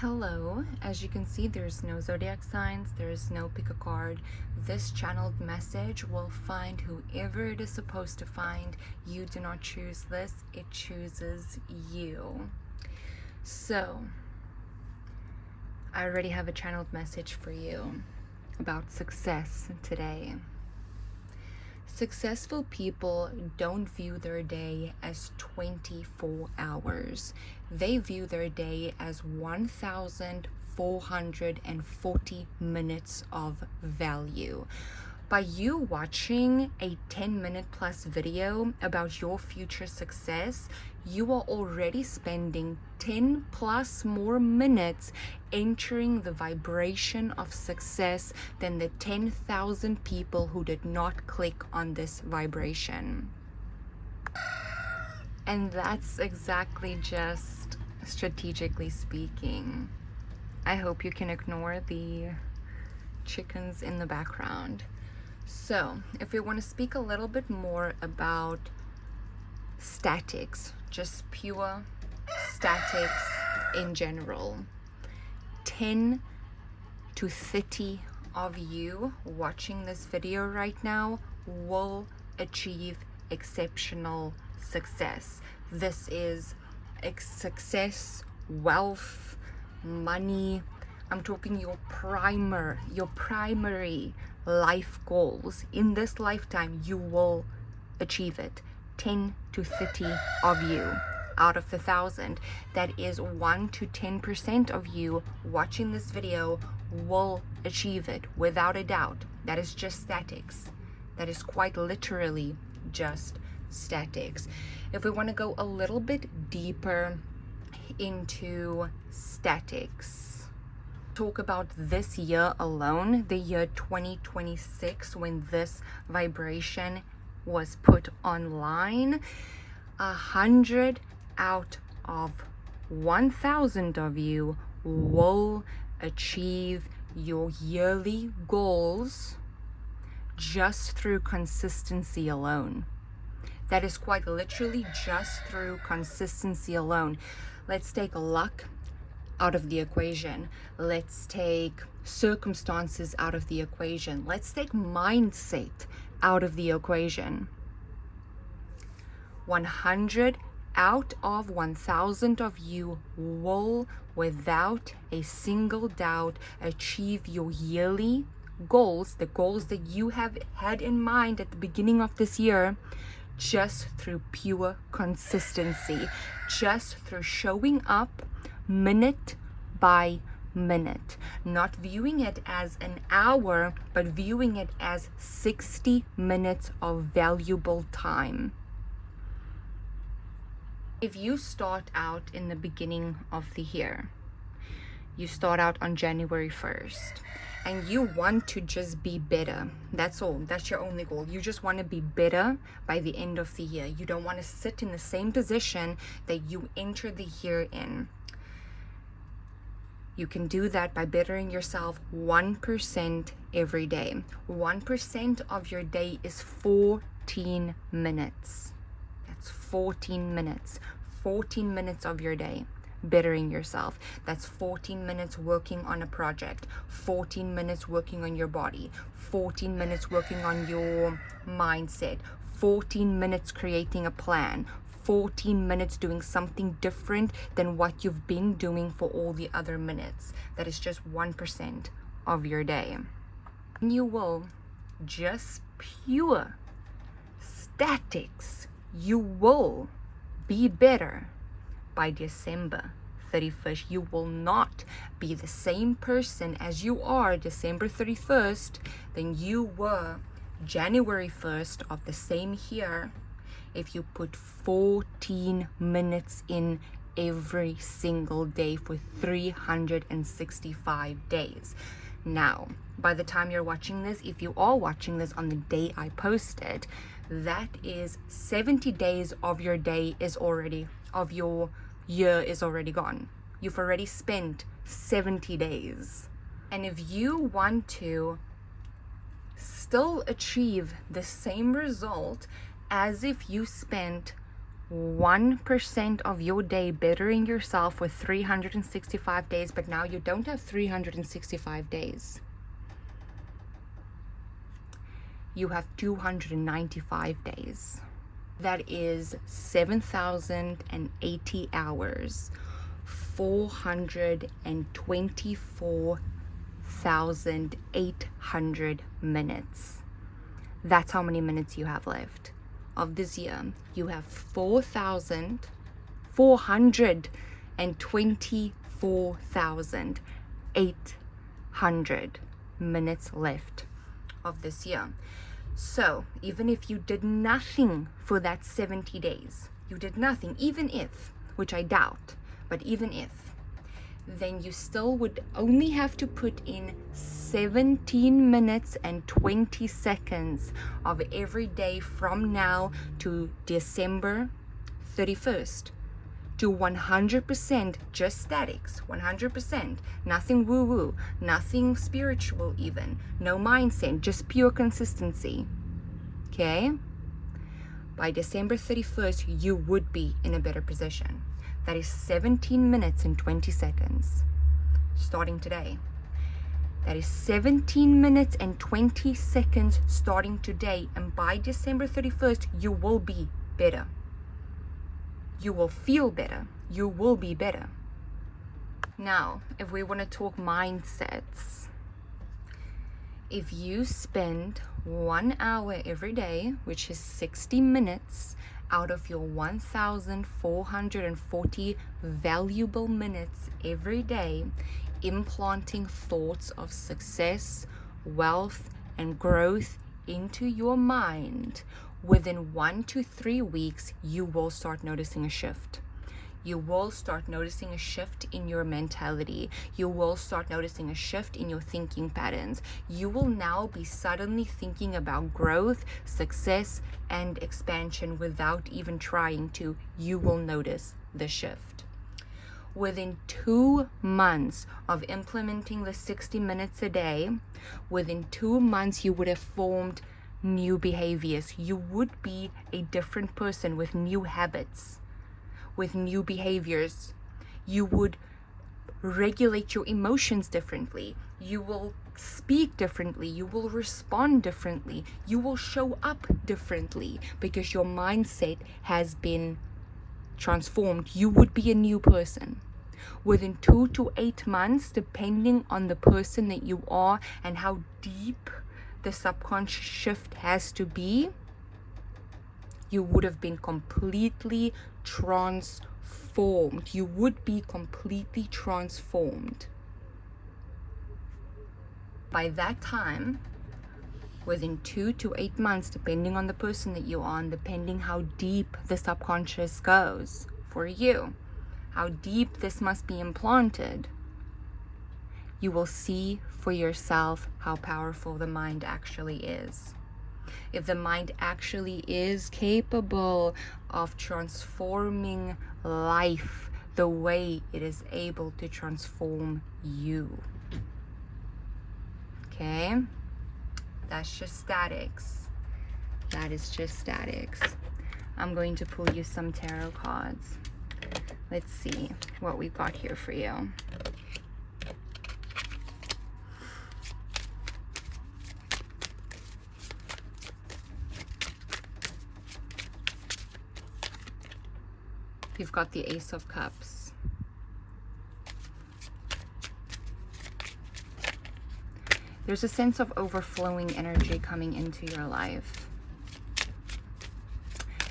Hello, as you can see, there's no zodiac signs, there's no pick a card. This channeled message will find whoever it is supposed to find. You do not choose this, it chooses you. So, I already have a channeled message for you about success today. Successful people don't view their day as 24 hours. They view their day as 1,440 minutes of value. By you watching a 10-minute plus video about your future success, you are already spending 10 plus more minutes entering the vibration of success than the 10,000 people who did not click on this vibration. And that's exactly just strategically speaking. I hope you can ignore the chickens in the background. So, if we want to speak a little bit more about statics, just pure statics in general, 10 to 30 of you watching this video right now will achieve exceptional success. This is success, wealth, money. I'm talking your primary life goals. In this lifetime, you will achieve it. 10 to 30 of you out of the 1,000. That is 1 to 10% of you watching this video will achieve it without a doubt. That is just statics. That is quite literally just statics. If we want to go a little bit deeper into statics, talk about this year alone, the year 2026, when this vibration was put online, 100 out of 1,000 of you will achieve your yearly goals just through consistency alone. That is quite literally just through consistency alone. Let's take luck out of the equation. Let's take circumstances out of the equation. Let's take mindset out of the equation. 100 out of 1,000 of you will, without a single doubt, achieve your yearly goals, the goals that you have had in mind at the beginning of this year, just through pure consistency, just through showing up minute by minute, not viewing it as an hour, but viewing it as 60 minutes of valuable time. If you start out in the beginning of the year, you start out on January 1st, and you want to just be better. That's all. That's your only goal. You just want to be better by the end of the year. You don't want to sit in the same position that you enter the year in. You can do that by bettering yourself 1% every day. 1% of your day is 14 minutes. That's 14 minutes. 14 minutes of your day bettering yourself. That's 14 minutes working on a project, 14 minutes working on your body, 14 minutes working on your mindset, 14 minutes creating a plan, 14 minutes doing something different than what you've been doing for all the other minutes. That is just 1% of your day. You will, just pure statics, you will be better by December 31st. You will not be the same person as you are December 31st than you were January 1st of the same year if you put 14 minutes in every single day for 365 days. Now, by the time you're watching this, if you are watching this on the day I posted, that is 70 days of your day is already, of your year is already gone. You've already spent 70 days. And if you want to still achieve the same result as if you spent 1% of your day bettering yourself with 365 days, but now you don't have 365 days. You have 295 days. That is 7,080 hours, 424,800 minutes. That's how many minutes you have left of this year. You have 424,800 minutes left of this year. So even if you did nothing for that 70 days, you did nothing, even if, which I doubt, but even if, then you still would only have to put in 17 minutes and 20 seconds of every day from now to December 31st to 100% just statics, 100%, nothing woo-woo, nothing spiritual even, no mindset, just pure consistency, okay? By December 31st, you would be in a better position. That is 17 minutes and 20 seconds, starting today. That is 17 minutes and 20 seconds starting today, and by December 31st, you will be better. You will feel better. You will be better. Now, if we want to talk mindsets, if you spend 1 hour every day, which is 60 minutes out of your 1,440 valuable minutes every day, implanting thoughts of success, wealth, and growth into your mind, within 1 to 3 weeks, you will start noticing a shift. You will start noticing a shift in your mentality. You will start noticing a shift in your thinking patterns. You will now be suddenly thinking about growth, success, and expansion without even trying to. You will notice the shift. Within 2 months of implementing the 60 minutes a day, within 2 months, you would have formed new behaviors. You would be a different person with new habits, with new behaviors. You would regulate your emotions differently. You will speak differently. You will respond differently. You will show up differently because your mindset has been transformed. You would be a new person. Within 2 to 8 months, depending on the person that you are and how deep the subconscious shift has to be, you would have been completely transformed. You would be completely transformed. By that time, within 2 to 8 months, depending on the person that you are and depending how deep the subconscious goes for you, how deep this must be implanted, you will see for yourself how powerful the mind actually is. If the mind actually is capable of transforming life the way it is able to transform you. Okay? That's just statics. That is just statics. I'm going to pull you some tarot cards. Let's see what we've got here for you. You've got the Ace of Cups. There's a sense of overflowing energy coming into your life.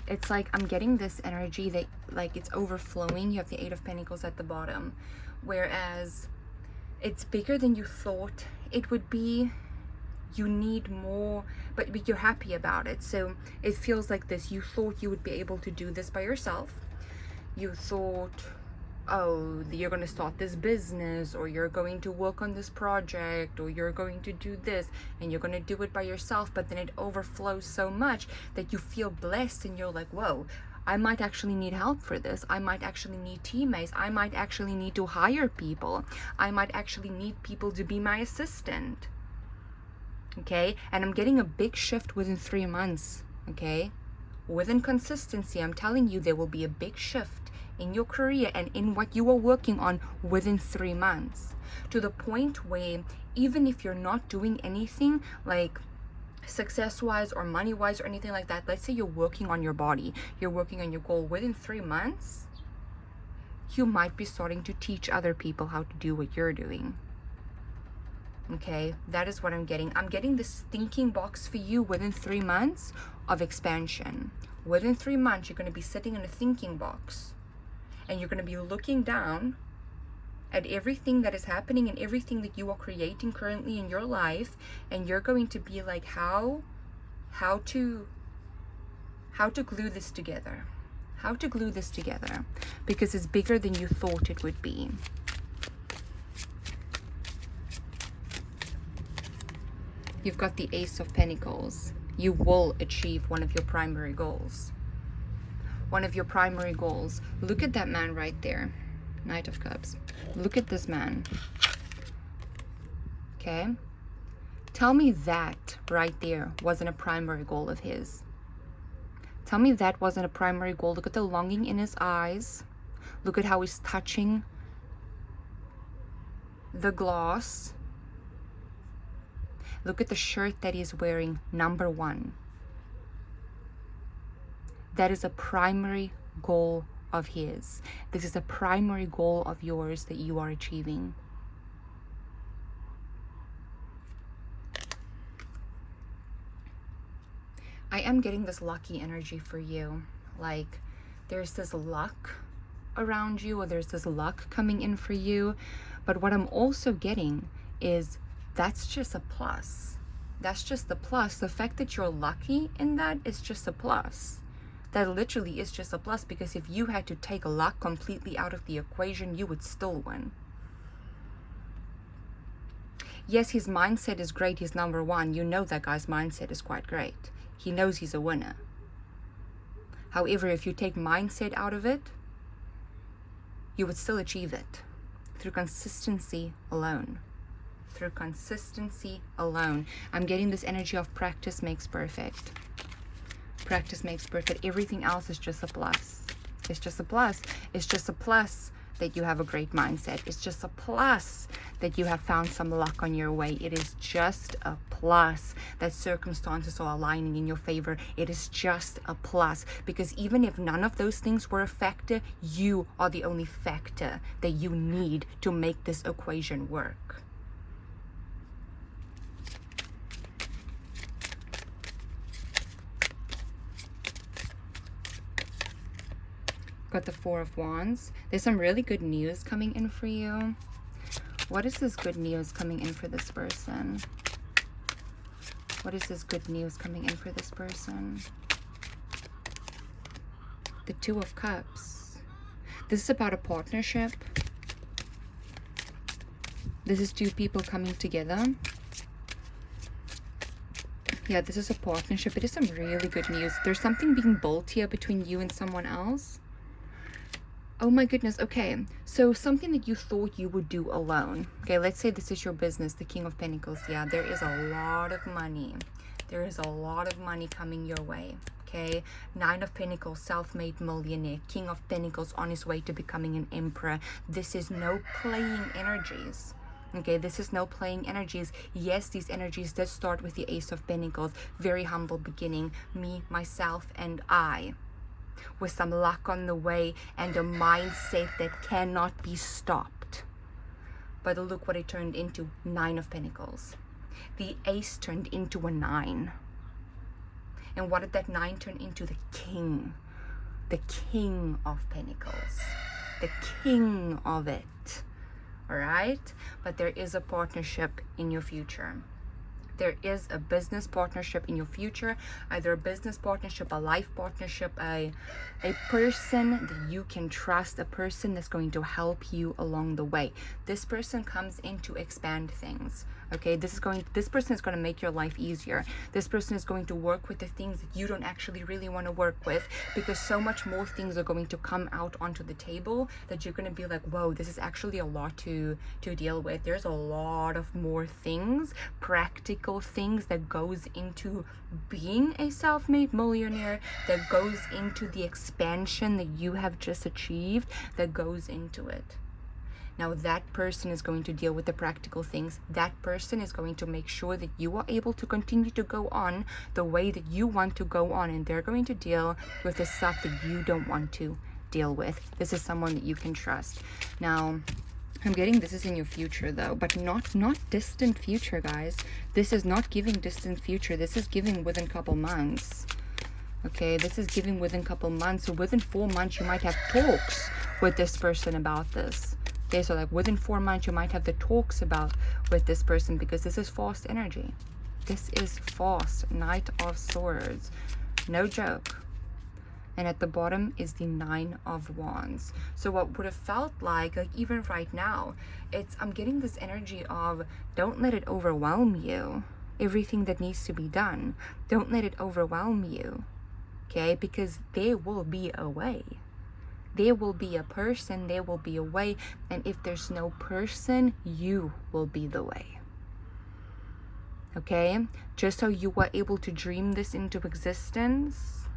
It's like I'm getting this energy that like it's overflowing. You have the Eight of Pentacles at the bottom, whereas it's bigger than you thought it would be. You need more, but you're happy about it. So it feels like this. You thought you would be able to do this by yourself. You thought, oh, you're going to start this business, or you're going to work on this project, or you're going to do this, and you're going to do it by yourself. But then it overflows so much that you feel blessed, and you're like, whoa, I might actually need help for this. I might actually need teammates. I might actually need to hire people. I might actually need people to be my assistant. Okay? And I'm getting a big shift within 3 months. Okay? within consistency, I'm telling you, there will be a big shift in your career and in what you are working on within 3 months, to the point where even if you're not doing anything like success wise or money wise or anything like that, let's say you're working on your body, you're working on your goal, within 3 months you might be starting to teach other people how to do what you're doing. Okay, that is what I'm getting. I'm getting this thinking box for you within 3 months of expansion. Within 3 months, you're going to be sitting in a thinking box and you're going to be looking down at everything that is happening and everything that you are creating currently in your life, and you're going to be like, how to glue this together. How to glue this together, because it's bigger than you thought it would be. You've got the Ace of Pentacles. You will achieve one of your primary goals. One of your primary goals. Look at that man right there. Knight of Cups. Look at this man. Okay? Tell me that right there wasn't a primary goal of his. Tell me that wasn't a primary goal. Look at the longing in his eyes. Look at how he's touching the glass. Look at the shirt that he's wearing, number 1. That is a primary goal of his. This is a primary goal of yours that you are achieving. I am getting this lucky energy for you. Like, there's this luck around you, or there's this luck coming in for you. But what I'm also getting is that's just a plus. That's just the plus. The fact that you're lucky in that is just a plus. That literally is just a plus, because if you had to take luck completely out of the equation, you would still win. Yes, his mindset is great. He's number 1. You know that guy's mindset is quite great. He knows he's a winner. However, if you take mindset out of it, you would still achieve it through consistency alone. Through consistency alone. I'm getting this energy of practice makes perfect. Practice makes perfect. Everything else is just a plus. It's just a plus. It's just a plus that you have a great mindset. It's just a plus that you have found some luck on your way. It is just a plus that circumstances are aligning in your favor. It is just a plus, because even if none of those things were a factor, you are the only factor that you need to make this equation work. Got the Four of Wands. There's some really good news coming in for you. What is this good news coming in for this person? What is this good news coming in for this person? The Two of Cups. This is about a partnership. This is 2 people coming together. Yeah, this is a partnership. It is some really good news. There's something being built here between you and someone else. Oh my goodness. Okay, so something that you thought you would do alone. Okay, let's say this is your business, the King of Pentacles. Yeah, there is a lot of money. There is a lot of money coming your way. Okay, 9 of Pentacles, self-made millionaire. King of Pentacles on his way to becoming an emperor. This is no playing energies. Okay, this is no playing energies. Yes, these energies did start with the Ace of Pentacles. Very humble beginning. Me, myself, and I. With some luck on the way and a mindset that cannot be stopped. But look what it turned into. 9 of Pentacles. The Ace turned into a 9. And what did that 9 turn into? The King. The King of Pentacles. The King of it. Alright? But there is a partnership in your future. There is a business partnership in your future, either a business partnership, a life partnership, a person that you can trust, a person that's going to help you along the way. This person comes in to expand things. Okay, this person is going to make your life easier. This person is going to work with the things that you don't actually really want to work with, because so much more things are going to come out onto the table that you're going to be like, whoa, this is actually a lot to deal with. There's a lot of more things, practical practical things that goes into being a self-made millionaire, that goes into the expansion that you have just achieved, that goes into it. Now that person is going to deal with the practical things. That person is going to make sure that you are able to continue to go on the way that you want to go on, and they're going to deal with the stuff that you don't want to deal with. This is someone that you can trust. Now, I'm getting this is in your future though, but not distant future, guys. This is not giving distant future. This is giving within a couple months. Okay, this is giving within a couple months. So within 4 months, you might have talks with this person about this. Okay, so like within 4 months, you might have the talks with this person, because this is fast energy. This is fast. Knight of Swords. No joke. And at the bottom is the 9 of Wands. So what would have felt like even right now, I'm getting this energy of, don't let it overwhelm you. Everything that needs to be done, don't let it overwhelm you. Okay, because there will be a way. There will be a person, there will be a way, and if there's no person, you will be the way. Okay, just so you were able to dream this into existence,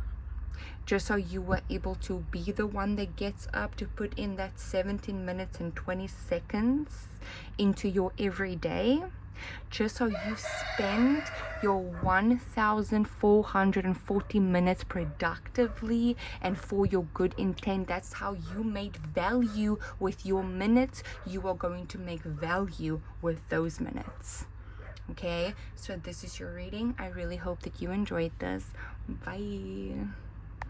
just so you were able to be the one that gets up to put in that 17 minutes and 20 seconds into your everyday, just so you spend your 1,440 minutes productively and for your good intent. That's how you made value with your minutes. You are going to make value with those minutes. Okay, so this is your reading. I really hope that you enjoyed this. Bye.